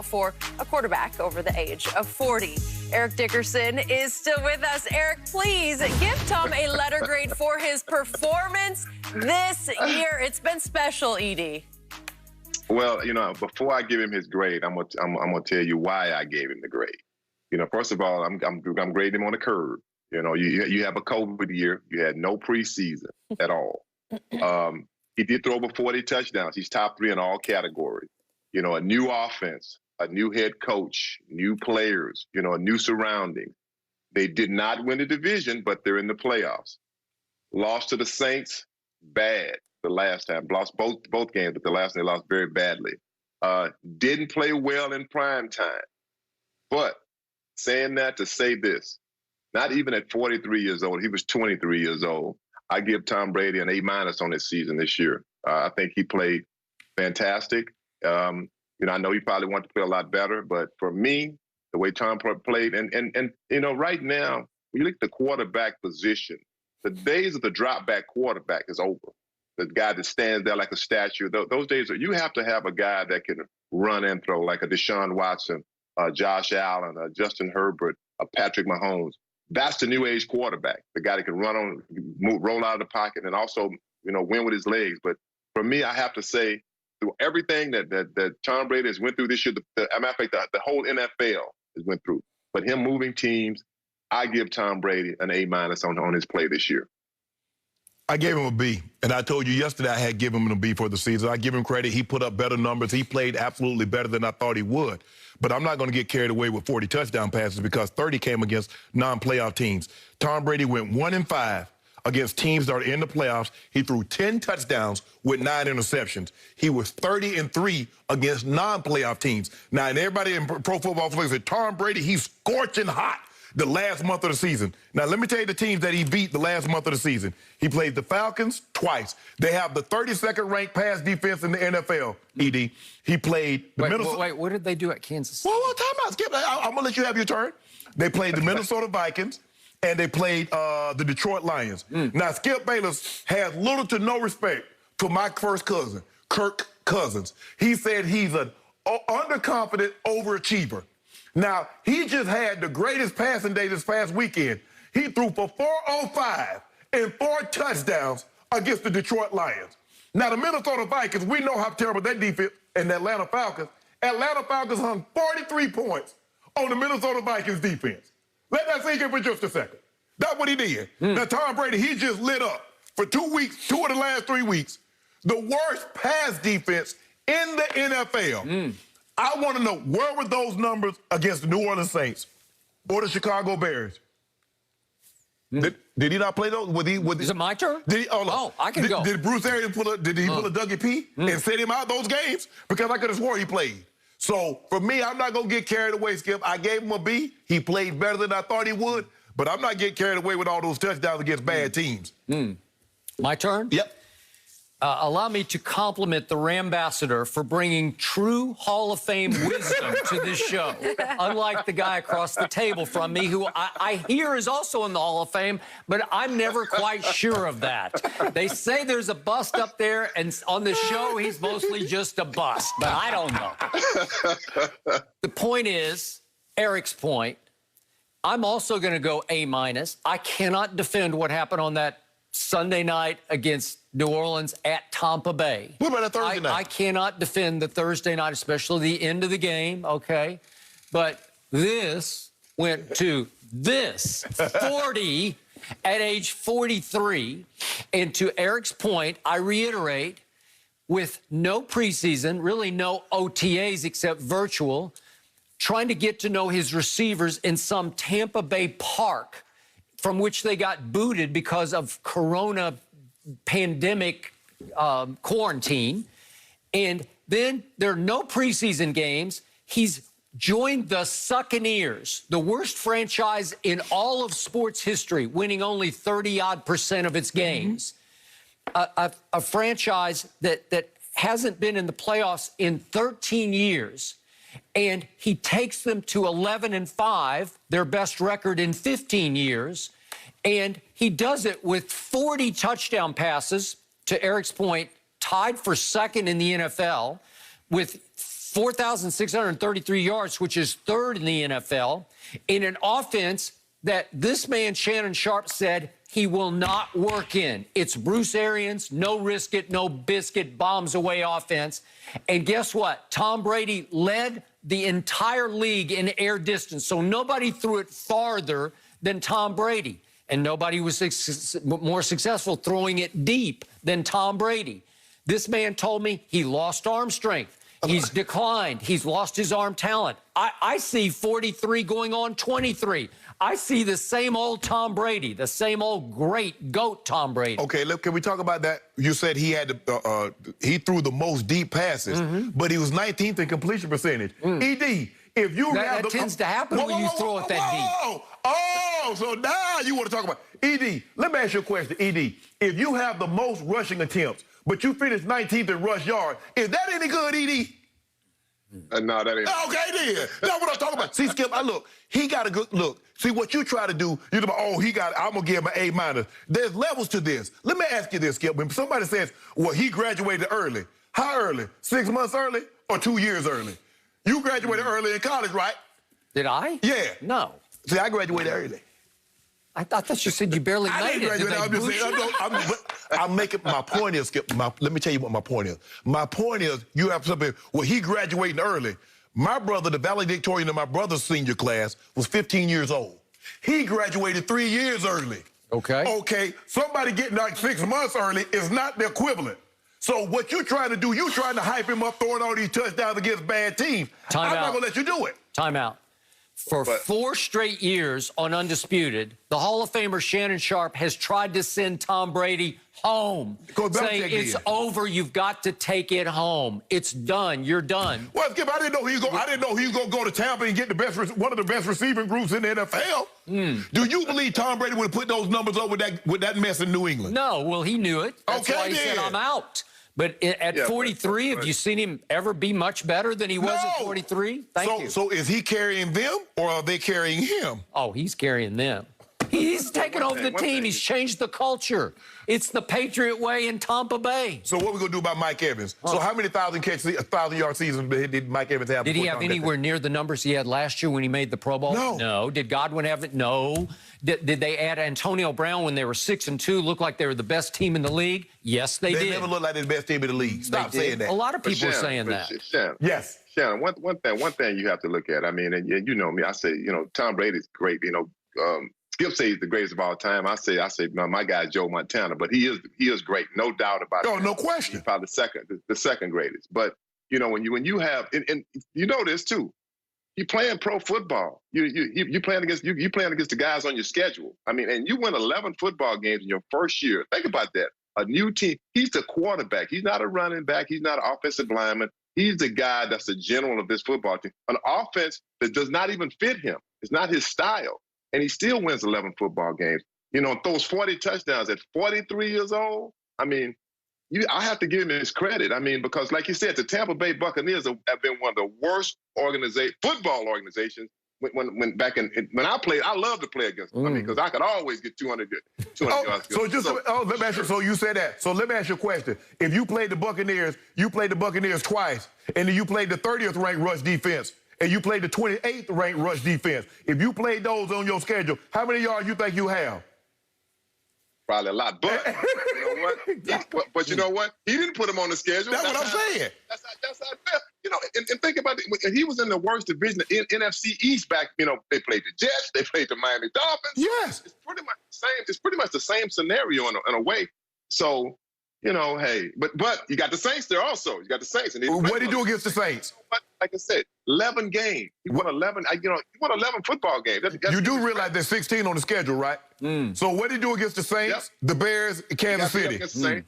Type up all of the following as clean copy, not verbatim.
for a quarterback over the age of 40. Eric Dickerson is still with us. Eric, please give Tom a letter grade for his performance this year. It's been special, Edie. Well, before I give him his grade, I'm gonna tell you why I gave him the grade. First of all, I'm grading him on a curve. You have a COVID year. You had no preseason at all. He did throw over 40 touchdowns. He's top 3 in all categories. A new offense, a new head coach, new players, a new surrounding. They did not win the division, but they're in the playoffs. Lost to the Saints, bad the last time. Lost both games, but the last time they lost very badly. Didn't play well in prime time. But saying that to say this, not even at 43 years old, he was 23 years old. I give Tom Brady an A- on his season this year. I think he played fantastic. I know he probably wanted to play a lot better, but for me, the way Tom played, and right now, when you look at the quarterback position, the days of the drop back quarterback is over. The guy that stands there like a statue, those days, you have to have a guy that can run and throw, like a Deshaun Watson, Josh Allen, Justin Herbert, Patrick Mahomes. That's the new age quarterback, the guy that can roll out of the pocket and also, win with his legs. But for me, I have to say, through everything that Tom Brady has went through this year, the whole NFL has went through. But him moving teams, I give Tom Brady an A- on his play this year. I gave him a B, and I told you yesterday I had given him a B for the season. I give him credit. He put up better numbers. He played absolutely better than I thought he would. But I'm not going to get carried away with 40 touchdown passes because 30 came against non-playoff teams. Tom Brady went 1-5 against teams that are in the playoffs. He threw 10 touchdowns with 9 interceptions. He was 30-3 against non-playoff teams. Now, and everybody in pro football said, Tom Brady, he's scorching hot the last month of the season. Now, let me tell you the teams that he beat the last month of the season. He played the Falcons twice. They have the 32nd ranked pass defense in the NFL, ED. He played the Minnesota... Wait, what did they do at Kansas City? Well, time out, Skip. I'm going to let you have your turn. They played the Minnesota Vikings, and they played the Detroit Lions. Now, Skip Bayless has little to no respect for my first cousin, Kirk Cousins. He said he's an underconfident overachiever. Now, he just had the greatest passing day this past weekend. He threw for 405 and 4 touchdowns against the Detroit Lions. Now, the Minnesota Vikings, we know how terrible that defense and the Atlanta Falcons. Atlanta Falcons hung 43 points on the Minnesota Vikings defense. Let that sink in for just a second. That's what he did. Now, Tom Brady, he just lit up for 2 weeks, 2 of the last 3 weeks, the worst pass defense in the NFL. I want to know, where were those numbers against the New Orleans Saints or the Chicago Bears? Did he not play those? Is it my turn? I can go. Did Bruce Arians pull a Dougie P and set him out those games? Because I could have swore he played. So, for me, I'm not going to get carried away, Skip. I gave him a B. He played better than I thought he would. But I'm not getting carried away with all those touchdowns against bad teams. My turn? Yep. Allow me to compliment the Rambassador for bringing true Hall of Fame wisdom to this show. Unlike the guy across the table from me, who I hear is also in the Hall of Fame, but I'm never quite sure of that. They say there's a bust up there, and on the show, he's mostly just a bust, but I don't know. The point is, Eric's point, I'm also going to go A-. I cannot defend what happened on that Sunday night against New Orleans at Tampa Bay. What about a Thursday night? I cannot defend the Thursday night, especially the end of the game, okay? But this went to this, 40 at age 43. And to Eric's point, I reiterate, with no preseason, really no OTAs except virtual, trying to get to know his receivers in some Tampa Bay park from which they got booted because of corona pandemic quarantine. And then there are no preseason games. He's joined the Succaneers, the worst franchise in all of sports history, winning only 30-odd% of its games. A franchise that hasn't been in the playoffs in 13 years. And he takes them to 11-5, their best record in 15 years. And he does it with 40 touchdown passes, to Eric's point, tied for second in the NFL, with 4,633 yards, which is third in the NFL, in an offense that this man, Shannon Sharp, said he will not work in. It's Bruce Arians, no risk it, no biscuit, bombs away offense. And guess what? Tom Brady led the entire league in air distance, so nobody threw it farther than Tom Brady. And nobody was more successful throwing it deep than Tom Brady. This man told me he lost arm strength. He's declined. He's lost his arm talent. I see 43 going on 23. I see the same old Tom Brady, the same old great GOAT Tom Brady. Okay, look, can we talk about that? You said he had he threw the most deep passes, but he was 19th in completion percentage. ED, if you that tends to happen when you throw it that deep. Oh, so now you want to talk about ED. Let me ask you a question, ED. If you have the most rushing attempts, but you finish 19th in rush yard, is that any good, ED? No, that ain't. Okay, then. That's what I'm talking about. See, Skip, look, he got a good look. See, what you try to do, you're about, oh, I'm going to give him an A-. There's levels to this. Let me ask you this, Skip. When somebody says, well, he graduated early, how early? 6 months early or 2 years early? You graduated early in college, right? Did I? Yeah. No. See, I graduated early. I thought you said you barely made it. I'm just saying, I'm making my point is, Skip, let me tell you what my point is. My point is, you have something, well, he graduating early. My brother, the valedictorian of my brother's senior class, was 15 years old. He graduated 3 years early. Okay. Okay, somebody getting like 6 months early is not the equivalent. So what you're trying to do, you're trying to hype him up, throwing all these touchdowns against bad teams. I'm not going to let you do it. Time out. For 4 straight years on Undisputed, the Hall of Famer Shannon Sharp has tried to send Tom Brady home, saying it's over. You've got to take it home. It's done. You're done. Well, Skip, I didn't know he was going to go to Tampa and get one of the best receiving groups in the NFL. Do you believe Tom Brady would have put those numbers up with that mess in New England? No. Well, he knew it. That's why he said, I'm out. But at 43, have you seen him ever be much better than he was at 43? Thank you. So is he carrying them or are they carrying him? Oh, he's carrying them. He's taken over the team. He's changed the culture. It's the Patriot way in Tampa Bay. So what are we going to do about Mike Evans? So how many 1,000-yard seasons did Mike Evans have? Did he have anywhere near the numbers he had last year when he made the Pro Bowl? No. No. Did Godwin have it? No. Did they add Antonio Brown when they were 6-2, look like they were the best team in the league? Yes, they did. They never looked like they're the best team in the league. Stop saying that. A lot of people are saying that. Yes. Shannon, one thing you have to look at. I mean, and you know me. I say, Tom Brady's great. Skip says he's the greatest of all time. I say, no, my guy Joe Montana, but he is great, no doubt about it. No question. He's probably the second greatest. But when you have, and you know this too, you playing pro football. You playing against the guys on your schedule. I mean, and you win 11 football games in your first year. Think about that. A new team. He's the quarterback. He's not a running back. He's not an offensive lineman. He's the guy that's the general of this football team. An offense that does not even fit him. It's not his style. And he still wins 11 football games. Throws 40 touchdowns at 43 years old. I mean, I have to give him his credit. I mean, because like you said, the Tampa Bay Buccaneers have been one of the worst football organizations. When I played, I loved to play against them. I mean, because I could always get 200 yards. Let me ask you. So you said that. So let me ask you a question. If you played the Buccaneers, twice, and then you played the 30th ranked rush defense, and you played the 28th ranked rush defense. If you played those on your schedule, how many yards you think you have? Probably a lot, but you know what? But you know what? He didn't put him on the schedule. That's what I'm saying. That's how it felt. And think about it. And he was in the worst division in NFC East back. They played the Jets. They played the Miami Dolphins. Yes. It's pretty much the same. It's pretty much the same scenario in a way. So, hey, but you got the Saints there also. You got the Saints. And what did he do against the Saints? Like I said, 11 games. He won 11. He won 11 football games. You do realize there's 16 on the schedule, right? So what did he do against the Saints, the Bears, Kansas City?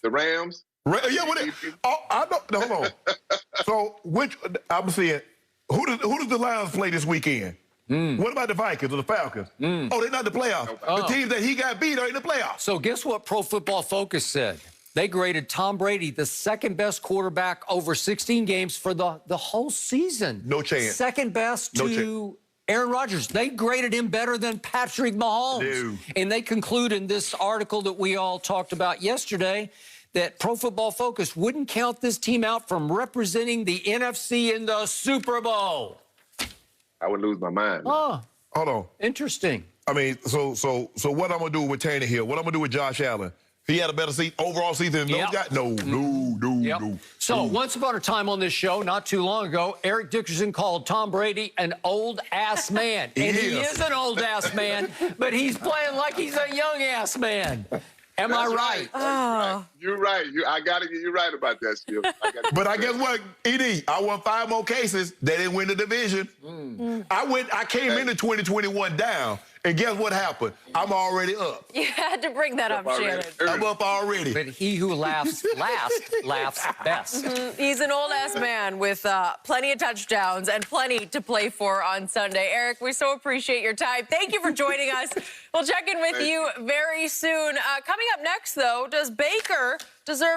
The Rams. I don't. Hold on. So I'm saying, who does the Lions play this weekend? What about the Vikings or the Falcons? Oh, they're not in the playoffs. The teams that he got beat are in the playoffs. So guess what Pro Football Focus said? They graded Tom Brady the second best quarterback over 16 games for the whole season. No chance. Second best to Aaron Rodgers. They graded him better than Patrick Mahomes. No. And they conclude in this article that we all talked about yesterday that Pro Football Focus wouldn't count this team out from representing the NFC in the Super Bowl. I would lose my mind. Oh, Hold on. interesting. I mean, so what I'm gonna do with Tannehill? What I'm gonna do with Josh Allen? He had a better overall season than those guys? No. So once upon a time on this show, not too long ago, Eric Dickerson called Tom Brady an old-ass man. And he is an old-ass man, but he's playing like he's a young-ass man. Am I right? Oh. You're right. I got to get you right about that, Skip. But I guess what, ED, I won 5 more cases. They didn't win the division. I came into 2021 down, and guess what happened? I'm already up. You had to bring that up, Shannon. I'm up already. But he who laughs last laughs best. He's an old-ass man with plenty of touchdowns and plenty to play for on Sunday. Eric, we so appreciate your time. Thank you for joining us. We'll check in with you very soon. Coming up next, though, does Baker deserve